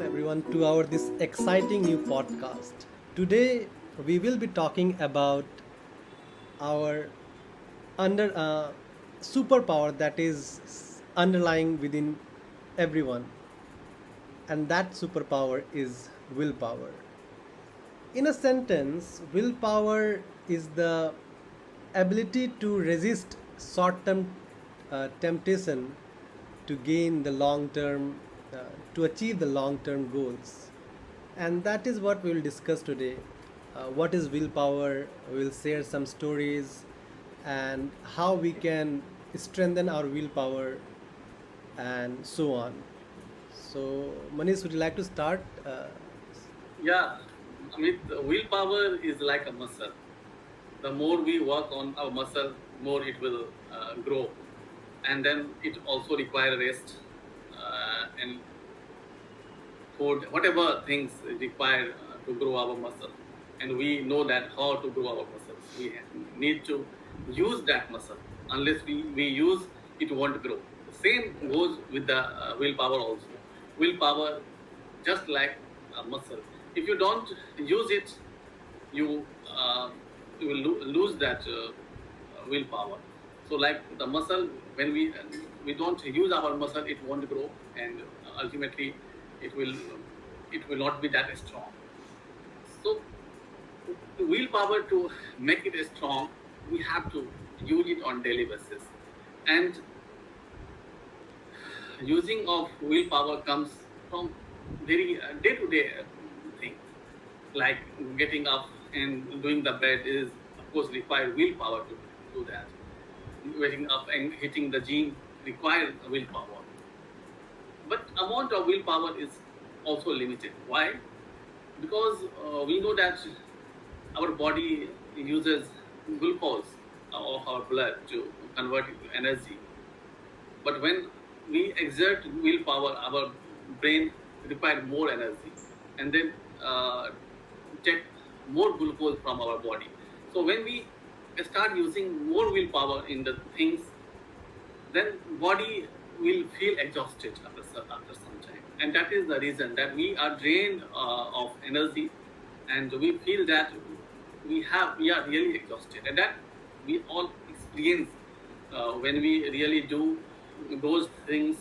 everyone to our this exciting new podcast. Today we will be talking about our under superpower that is underlying within everyone, and that superpower is willpower. In a sentence, willpower is the ability to resist short-term temptation to gain the long-term, to achieve the long-term goals. And that is what we will discuss today. What is willpower? We'll share some stories and how we can strengthen our willpower and so on. So, Manish, would you like to start? Yeah, I mean, the willpower is like a muscle. The more we work on our muscle, more it will grow, and then it also require rest and food, whatever things required to grow our muscle. And we know that how to grow our muscles. We need to use that muscle. Unless we use, it won't grow. The same goes with the willpower also. Willpower, just like a muscle. If you don't use it, you you will lose that willpower. So, like the muscle, when we don't use our muscle, it won't grow, and ultimately, it will it will not be that strong. So, willpower to make it strong, we have to use it on daily basis, and using of willpower comes from very day-to-day things, like getting up and doing the bed is of course require willpower to do that. Waking up and hitting the gym requires willpower, but amount of willpower is also limited. Why? Because we know that our body uses glucose of our blood to convert it to energy. But when we exert willpower, our brain requires more energy, and then take more glucose from our body. So when we start using more willpower in the things, then body will feel exhausted after some time, and that is the reason that we are drained of energy, and we feel that we are really exhausted, and that we all experience when we really do those things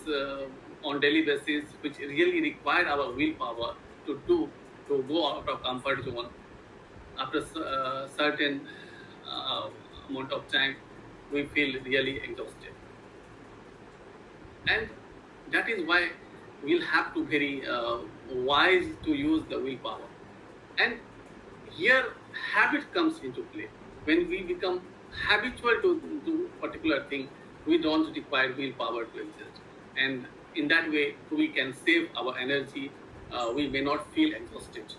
on daily basis, which really require our willpower to do, to go out of comfort zone. After certain uh, amount of time, we feel really exhausted, and that is why we'll have to very wise to use the willpower. And here habit comes into play. When we become habitual to do particular thing, we don't require willpower to exist, and in that way we can save our energy. We may not feel exhausted.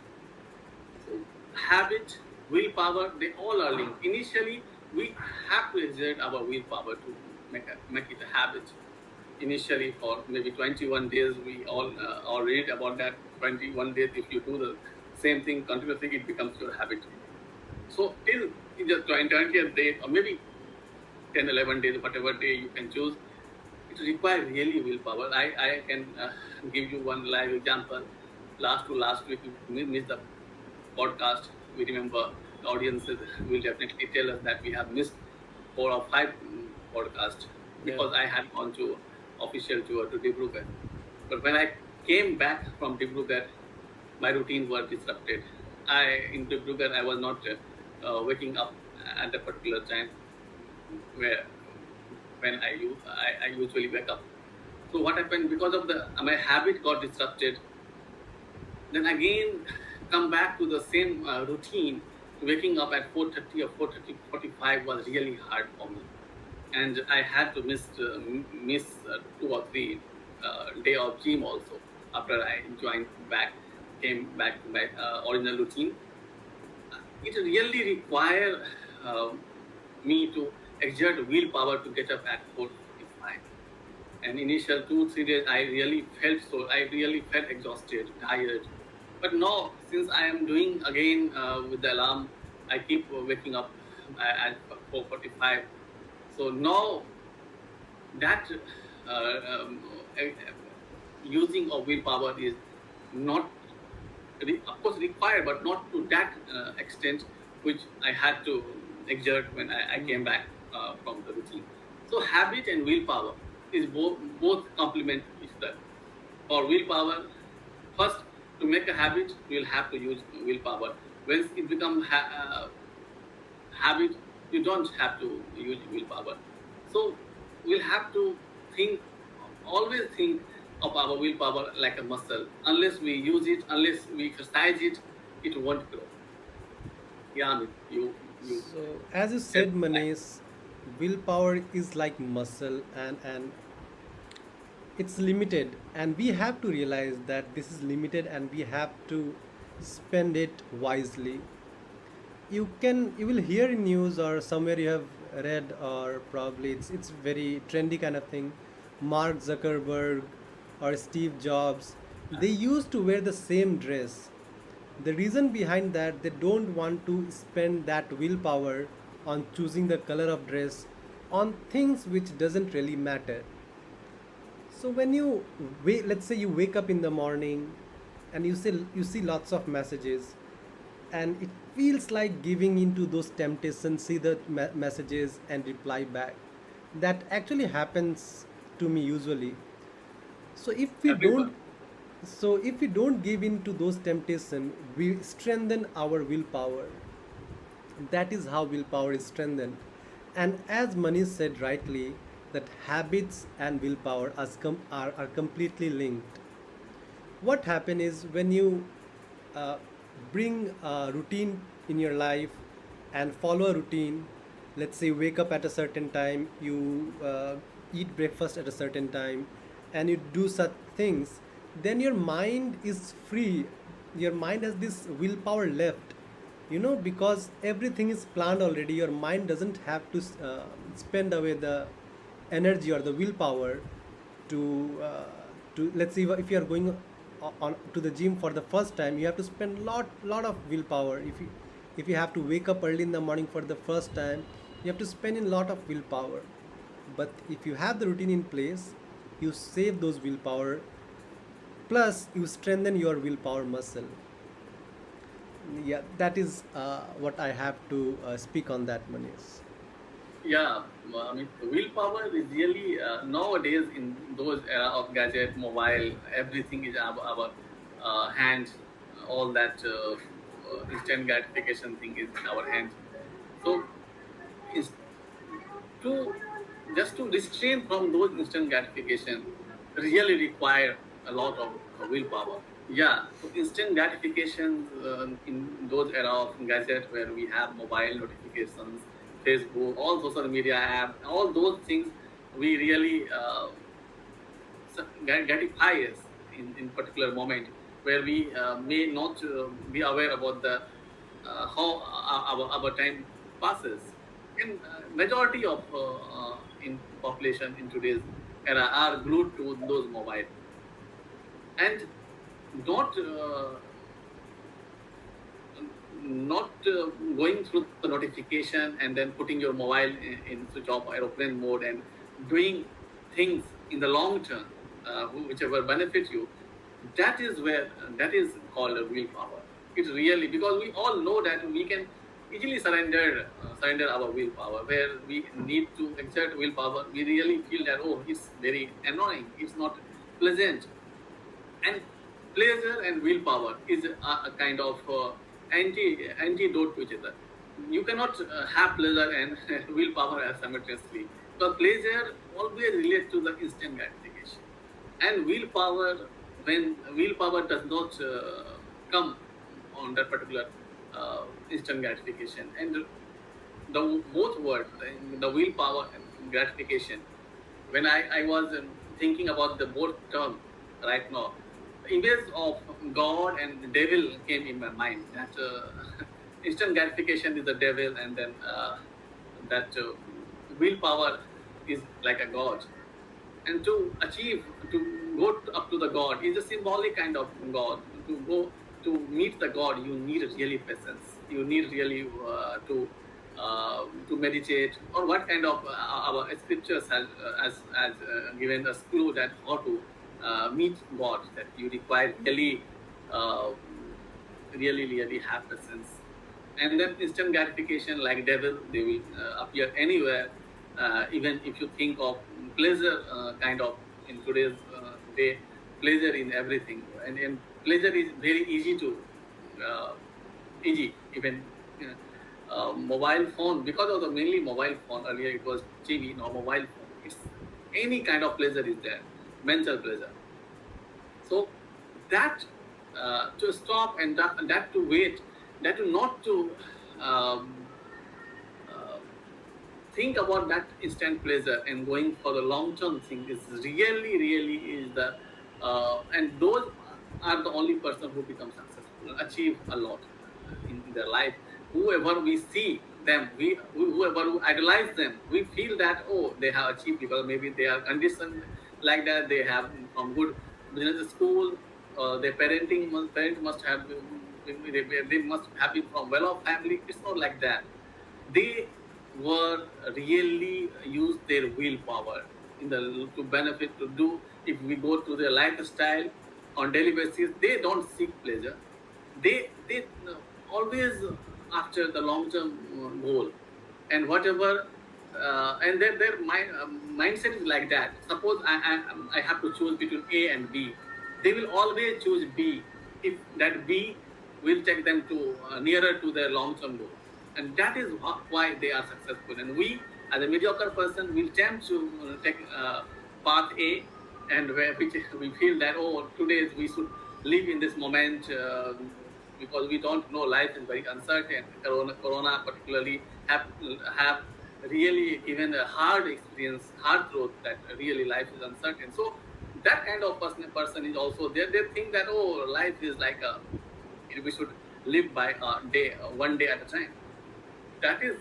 So habit, willpower, they all are linked. Initially, we have to exert our willpower to make it a habit. Initially, for maybe 21 days, we all read about that. 21 days, if you do the same thing continuously, it becomes your habit. So till the 20th day, or maybe 10, 11 days, whatever day you can choose, it requires really willpower. I can give you one live example. Last week, we missed the podcast. We remember the audiences will definitely tell us that we have missed 4 or 5 podcasts Yeah. because I had gone to official tour to Dibrugarh. But when I came back from Dibrugarh, my routine was disrupted. In Dibrugarh, I was not waking up at a particular time where when I usually wake up. So what happened, because of the my habit got disrupted, then again come back to the same routine. Waking up at 4:30 or 4:30 45 was really hard for me, and I had to miss 2 or 3 day of gym also after I joined back, came back to my original routine. It really require uh, me to exert willpower to get up at 4:45. And initial 2 3 days, I really felt exhausted, tired. But now, since I am doing again with the alarm, I keep waking up at 4:45. So now that uh, um, uh, using of willpower is not of course required, but not to that extent which I had to exert when I came back from the routine. So habit and willpower is both complement each other. For willpower, first to make a habit, you will have to use willpower. Once it becomes habit, you don't have to use willpower. So we'll have to think, always think of our willpower like a muscle. Unless we use it, unless we exercise it, it won't grow. Yeah, I mean, you So, as you said said, like, Manish, willpower is like muscle, and it's limited, and we have to realize that this is limited, and we have to spend it wisely. You will hear in news or somewhere you have read, or probably it's very trendy kind of thing. Mark Zuckerberg or Steve Jobs, they used to wear the same dress. The reason behind that, they don't want to spend that willpower on choosing the color of dress on things which doesn't really matter. So when you wait, let's say you wake up in the morning and you see lots of messages, and it feels like giving into those temptations, see the messages and reply back. That actually happens to me usually. So if we everyone. don't so if we don't give in to those temptations, we strengthen our willpower. That is how willpower is strengthened. And as Manish said rightly, that habits and willpower are completely linked. What happen is when you uh, bring a routine in your life and follow a routine. Let's say you wake up at a certain time, you eat breakfast at a certain time, and you do such things, then your mind is free. Your mind has this willpower left, because everything is planned already. Your mind doesn't have to spend away the energy or the willpower to let's say if you are going on to the gym for the first time. You have to spend lot of willpower. If you have to wake up early in the morning for the first time, you have to spend in lot of willpower. But if you have the routine in place, you save those willpower, plus you strengthen your willpower muscle. Yeah, that is what I have to speak on that, Manish. Yeah, I mean, willpower is really nowadays in those era of gadget, mobile, everything is our hands. All that instant gratification thing is in our hands. So, is to just to restrain from those instant gratification really require a lot of willpower. Yeah, so instant gratification in those era of gadget where we have mobile notifications, Facebook, all social media app, all those things, we really gratify us in particular moment where we may not be aware about the how our time passes. And majority of in population in today's era are glued to those mobile and not not going through the notification and then putting your mobile in switch off aeroplane mode and doing things in the long term, whichever benefit you. That is where that is called a willpower. It really, because we all know that we can easily surrender our willpower. Where we need to exert willpower, we really feel that, oh, it's very annoying, it's not pleasant. And pleasure and willpower is a kind of antidote to each other. You cannot have pleasure and willpower as simultaneously, because pleasure always relates to the instant gratification, and willpower, when willpower does not come on that particular instant gratification, and the both words, the willpower and gratification, when I was thinking about the both term right now, the image of God and devil came in my mind. That instant gratification is the devil, and then that willpower is like a God. And to achieve, to go up to the God is a symbolic kind of God. To go to meet the God, you need really patience. You need really to meditate, or what kind of our scriptures has given us clue that how to meet God, that you require really uh, really have presence. And then instant gratification, like devil, they will appear anywhere. Even if you think of pleasure, kind of in today's day, pleasure in everything, and pleasure is very easy to uh, easy. Even mobile phone, because of the mainly mobile phone. Earlier it was TV, now mobile phone. It's any kind of pleasure is there, mental pleasure. So that to stop, and that to wait, that to not to um, uh, think about that instant pleasure and going for the long term thing is really is the and those are the only person who become successful and achieve a lot in their life. Whoever we see them, whoever we idolize them, we feel that, oh, they have achieved because maybe they are conditioned like that. They have from good business school. Their parent must have they must have been from well off family. It's not like that. They were really use their willpower in the to benefit to do. If we go to their lifestyle on daily basis, they don't seek pleasure. They always after the long term goal, and whatever and their mindset is like that. Suppose I have to choose between A and B, they will always choose B if that B will take them to nearer to their long term goal. And that is why they are successful. And we, as a mediocre person, will tend to take path A, and where which we feel that, oh, today we should live in this moment, because we don't know, life is very uncertain. Corona particularly have really given a hard experience, hard truth that really life is uncertain. So that kind of person is also there. They think that, oh, life is like a, we should live by a day, one day at a time. That is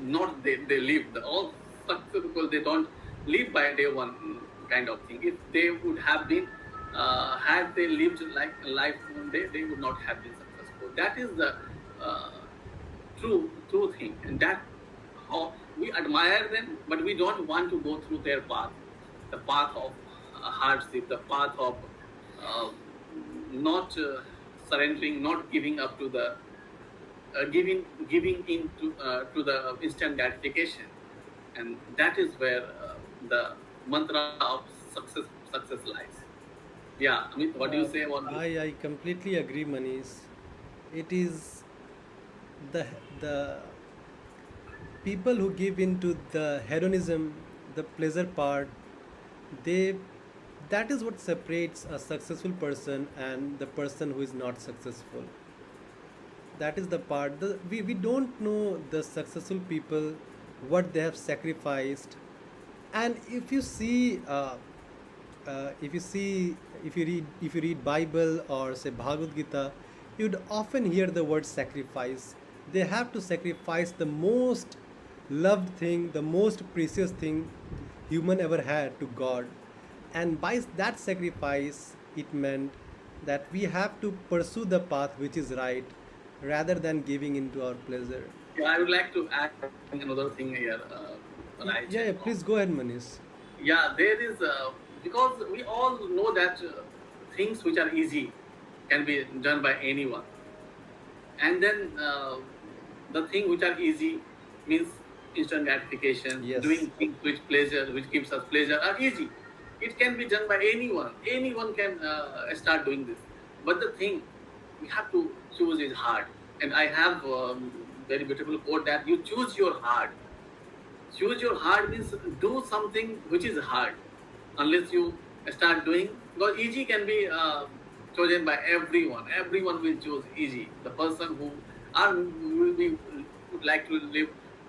not they live. The all successful people, they don't live by day one kind of thing. If they would have been had they lived like life one day, they would not have been successful. That is the uh, true thing, and that how we admire them, but we don't want to go through their path, the path of hardship, the path of uh, not surrendering, not giving up to the giving in to the instant gratification. And that is where the mantra of success lies. Yeah, I mean, what do you Uh, say about this? I completely agree, Manish. It is the the people who give into the hedonism, the pleasure part, they that is what separates a successful person and the person who is not successful. That is the part. We don't know the successful people, what they have sacrificed. And if you see if you read Bible or say Bhagavad Gita, you'd often hear the word sacrifice. They have to sacrifice the most loved thing, the most precious thing human ever had to God. And by that sacrifice, it meant that we have to pursue the path which is right rather than giving into our pleasure. Yeah, I would like to add another thing here, Raj Yeah, and yeah, Tom. please go ahead, Manish. Yeah, there is because we all know that things which are easy can be done by anyone. And then the thing which are easy means instant gratification. Yes. Doing things which pleasure, which gives us pleasure, are easy. It can be done by anyone. Anyone can start doing this. But the thing we have to choose is hard. And I have very beautiful quote that you choose your hard. Choose your hard means do something which is hard. Unless you start doing, because easy can be chosen by everyone. Everyone will choose easy. The person who are will be would like to live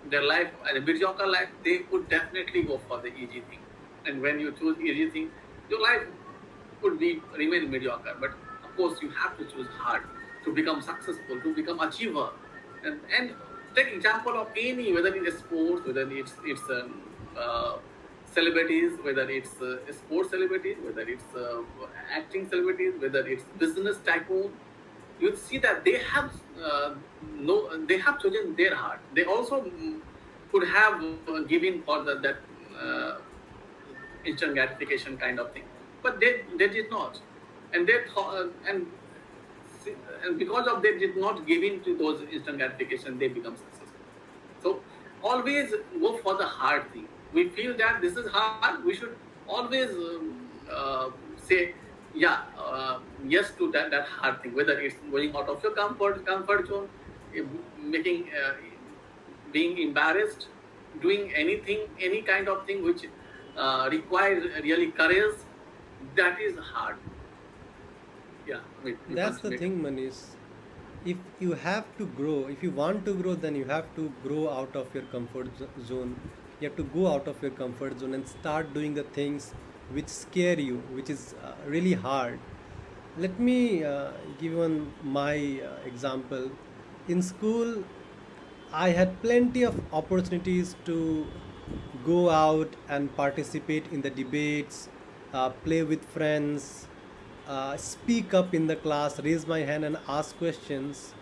their life as a mediocre life, they would definitely go for the easy thing. And when you choose easy thing, your life could be remain mediocre. But of course, you have to choose hard to become successful, to become achiever. And take example of any, whether it's sports, whether it's uh, celebrities, whether it's sports celebrities, whether it's acting celebrities, whether it's business tycoon. You'll see that they have no, they have chosen their heart. They also could have given for that uh, instant gratification kind of thing, but they did not. And they thought, and and because of they did not give in to those instant gratification, they become successful. So always go for the hard thing. We feel that this is hard, we should always say yeah, yes to that hard thing, whether it's going out of your comfort zone, eh, making being embarrassed, doing anything, any kind of thing which requires really courage. That is hard. Yeah, I mean, you That's the consider it. thing, Manish. If you have to grow, if you want to grow, then you have to grow out of your zone. You have to go out of your comfort zone and start doing the things which scare you, which is really hard. Let me give you my example. In school, I had plenty of opportunities to go out and participate in the debates, play with friends, speak up in the class, raise my hand and ask questions,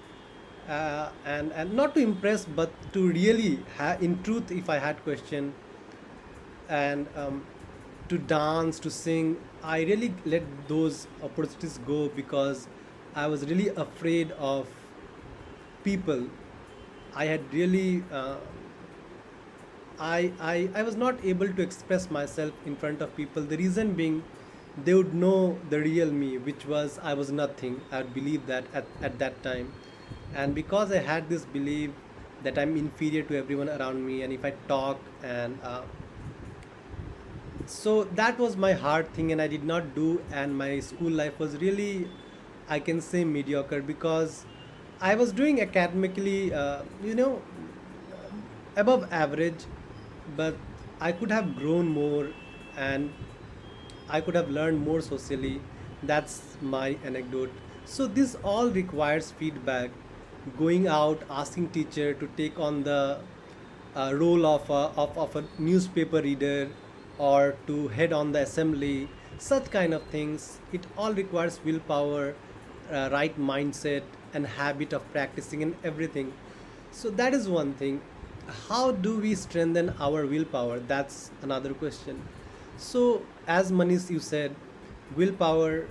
and not to impress, but to really in truth, if I had question, and to dance, to sing, I really let those opportunities go because I was really afraid of people. I had really I was not able to express myself in front of people. The reason being, they would know the real me, which was I was nothing. I would believe that at that time. And because I had this belief that I'm inferior to everyone around me, and if I talk and so that was my hard thing, and I did not do. And my school life was really, I can say, mediocre because I was doing academically, above average, but I could have grown more, and I could have learned more socially. That's my anecdote. So this all requires feedback, going out, asking teacher to take on the role of a newspaper reader, or to head on the assembly, such kind of things. It all requires willpower, right mindset, and habit of practicing and everything. So that is one thing. How do we strengthen our willpower? That's another question. So, as Manish, you said, willpower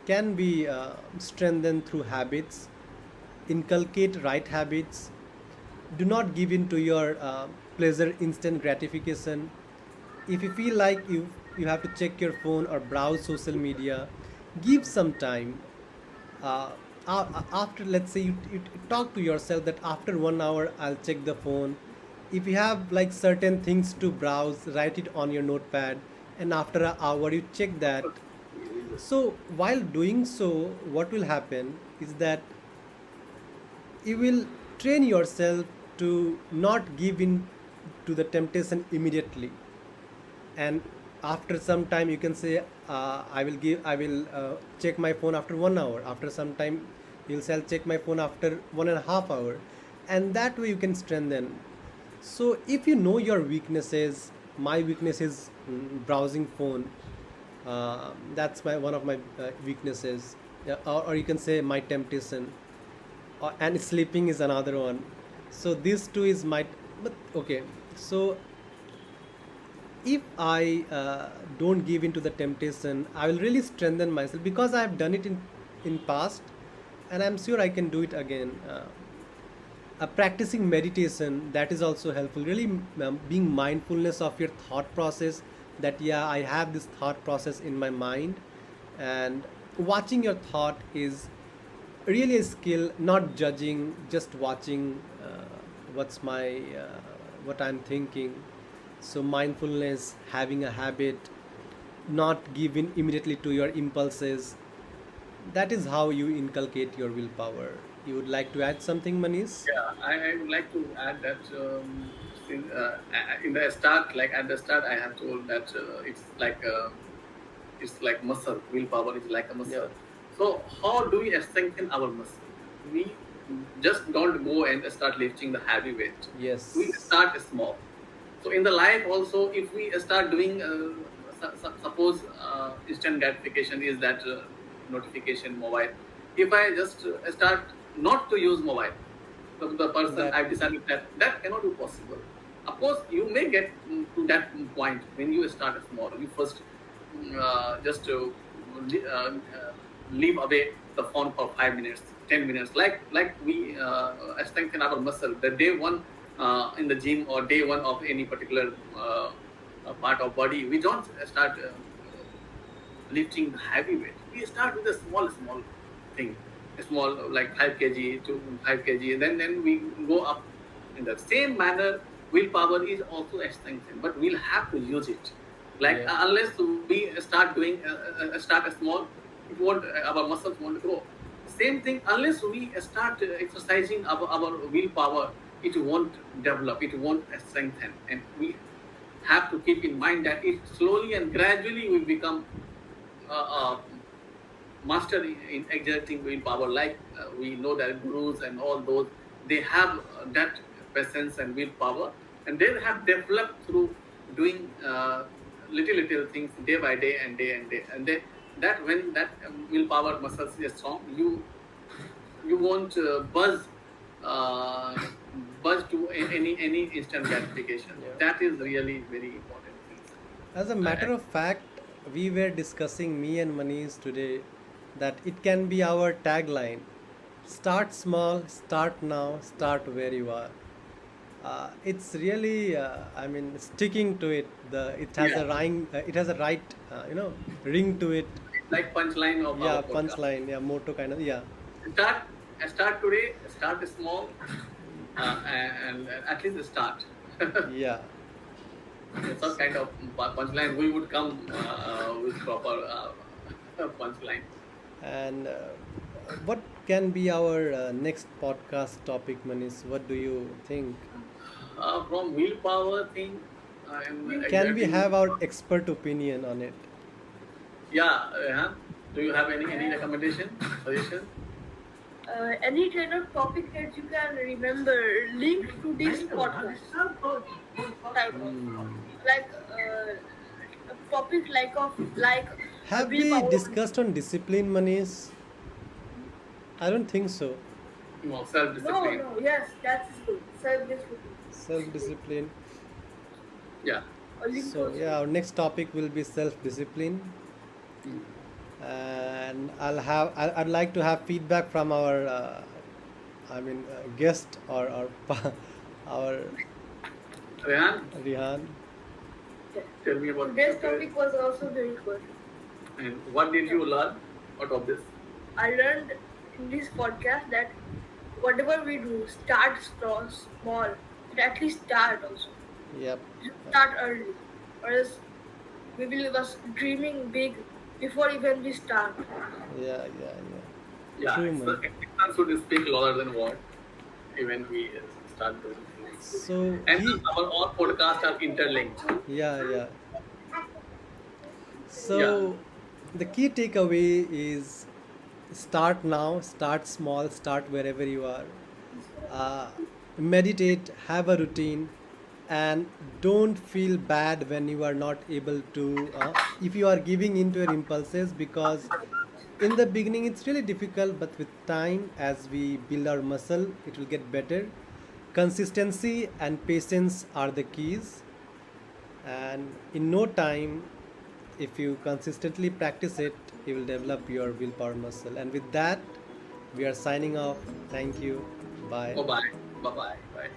can be strengthened through habits. Inculcate right habits. Do not give in to your pleasure instant gratification. If you feel like you have to check your phone or browse social media, give some time. uh, After, let's say, you talk to yourself that after 1 hour I'll check the phone. If you have like certain things to browse, write it on your notepad, and after an hour you check that. So while doing so, what will happen is that you will train yourself to not give in to the temptation immediately. And after some time you can say, I will check my phone after 1 hour. After some time you'll say, I'll check my phone after 1.5 hour. And that way you can strengthen. So if you know your weaknesses, my weakness is browsing phone. That's my one of my weaknesses. Yeah, or you can say my temptation, and sleeping is another one. So these two is my, but okay. So if I don't give in to the temptation, I will really strengthen myself because I have done it in past, and I'm sure I can do it again. Practicing meditation, that is also helpful. Really, being mindfulness of your thought process. That yeah, I have this thought process in my mind, and watching your thought is really a skill. Not judging, just watching what's my what I'm thinking. So mindfulness, having a habit, not giving immediately to your impulses. That is how you inculcate your willpower. You would like to add something, Manish? Yeah, I would like to add that in the start, like at the start, I have told that it's like muscle. Willpower is like a Yeah. muscle. So how do we strengthen our muscle? We just don't go and start lifting the heavy weight. We Yes. start small. So in the life also, if we start doing, suppose instant gratification is that notification mobile. If I just start not to use mobile, the person That. I've decided that that cannot be possible. Of course, you may get to that point when you start small. You first just to leave away the phone for 5 minutes, 10 minutes. Like we strengthen our muscle. The day one in the gym or day one of any particular part of body, we don't start lifting heavy weight. We start with a small thing, a small like 5 kg to 5 kg, and then we go up. In the same manner, willpower is also a strengthened, but we'll have to use it. Like Yeah. unless we start doing start small, it won't our muscles won't grow. Same thing, unless we start exercising our willpower, it won't develop, it won't strengthen, and we have to keep in mind that it slowly and gradually will become uh, master in exerting willpower. Like we know that gurus and all those, they have that presence and willpower, and they have developed through doing little things day by day and day and day. And they, that when that willpower muscles is strong, you won't uh, buzz to any instant gratification. Yeah. That is really very important things. As a matter of fact, we were discussing, me and Manish today, that it can be our tagline: start small, start now, start where you are. It's really, I mean, sticking to it. It has Yeah, a rhyme. It has a right, ring to it. like punchline of our Yeah, podcast. punchline. Yeah, motto kind of. Yeah, Start start today. Start small, and at least start. yeah. Some kind of punchline. We would come with proper punchline. And what can be our next podcast topic, Manish? What do you think? From willpower thing, I am Can we exerting. have our expert opinion on it? Yeah, do you have any recommendation, suggestion? Any kind of topic that you can remember linked to this podcast. Type of Hmm. like a topic like Have we willpower. discussed on discipline, Manish? I don't think so. No, No, self-discipline. no, yes, that's good. Self-discipline. Self-discipline. Yeah. A link So also. yeah, our next topic will be self-discipline, Mm. and I'd like to have feedback from our, guest, or our Rehan, Rihan. Yeah. tell me about Today's topic was also very good. and what did you learn out of this? I learned in this podcast that whatever we do, start small. But at least start also. Yep. You start early, or else we will was dreaming big before even we start. Yeah, yeah, yeah. Yeah, True, it's man. actions should speak louder than word when we start doing things. So And he, our all podcasts are interlinked. yeah, yeah. Yeah. So the key takeaway is start now, start small, start wherever you are. Uh, Meditate, have a routine, and don't feel bad when you are not able to, if you are giving into your impulses, because in the beginning it's really difficult, but with time, as we build our muscle, it will get better. Consistency and patience are the keys, and in no time, if you consistently practice it, you will develop your willpower muscle. And with that, we are signing off. Thank you. Bye. Bye bye. Bye bye. Bye.